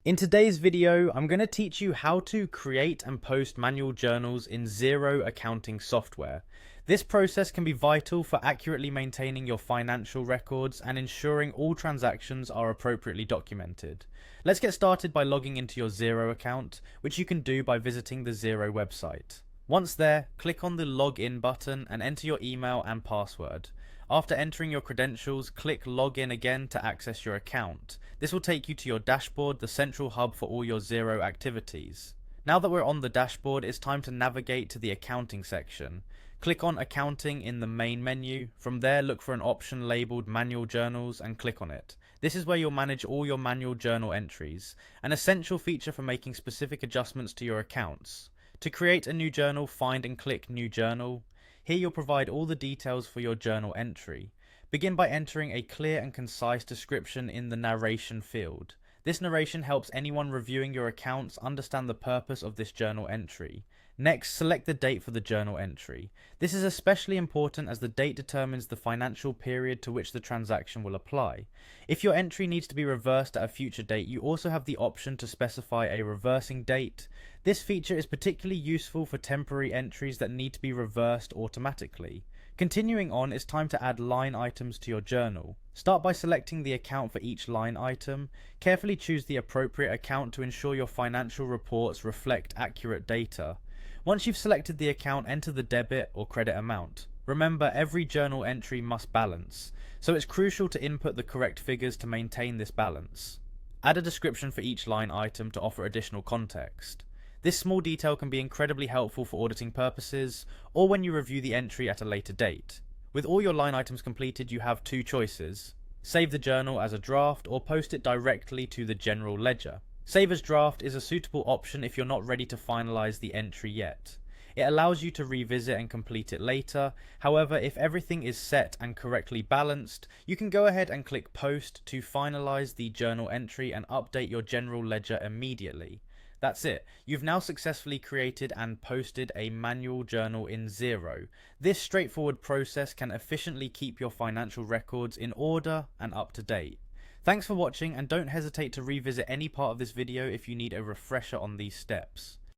In today's video, I'm going to teach you how to create and post manual journals in Xero accounting software. This process can be vital for accurately maintaining your financial records and ensuring all transactions are appropriately documented. Let's get started by logging into your Xero account, which you can do by visiting the Xero website. Once there, click on the Login button and enter your email and password. After entering your credentials, click Login again to access your account. This will take you to your dashboard, the central hub for all your Xero activities. Now that we're on the dashboard, it's time to navigate to the accounting section. Click on Accounting in the main menu. From there, look for an option labeled Manual Journals and click on it. This is where you'll manage all your manual journal entries, an essential feature for making specific adjustments to your accounts. To create a new journal, find and click New Journal. Here you'll provide all the details for your journal entry. Begin by entering a clear and concise description in the narration field. This narration helps anyone reviewing your accounts understand the purpose of this journal entry. Next, select the date for the journal entry. This is especially important as the date determines the financial period to which the transaction will apply. If your entry needs to be reversed at a future date, you also have the option to specify a reversing date. This feature is particularly useful for temporary entries that need to be reversed automatically. Continuing on, it's time to add line items to your journal. Start by selecting the account for each line item. Carefully choose the appropriate account to ensure your financial reports reflect accurate data. Once you've selected the account, enter the debit or credit amount. Remember, every journal entry must balance, so it's crucial to input the correct figures to maintain this balance. Add a description for each line item to offer additional context. This small detail can be incredibly helpful for auditing purposes, or when you review the entry at a later date. With all your line items completed, you have two choices. Save the journal as a draft or post it directly to the general ledger. Save as draft is a suitable option if you're not ready to finalize the entry yet. It allows you to revisit and complete it later. However, if everything is set and correctly balanced, you can go ahead and click Post to finalize the journal entry and update your general ledger immediately. That's it. You've now successfully created and posted a manual journal in Xero. This straightforward process can efficiently keep your financial records in order and up to date. Thanks for watching, and don't hesitate to revisit any part of this video if you need a refresher on these steps.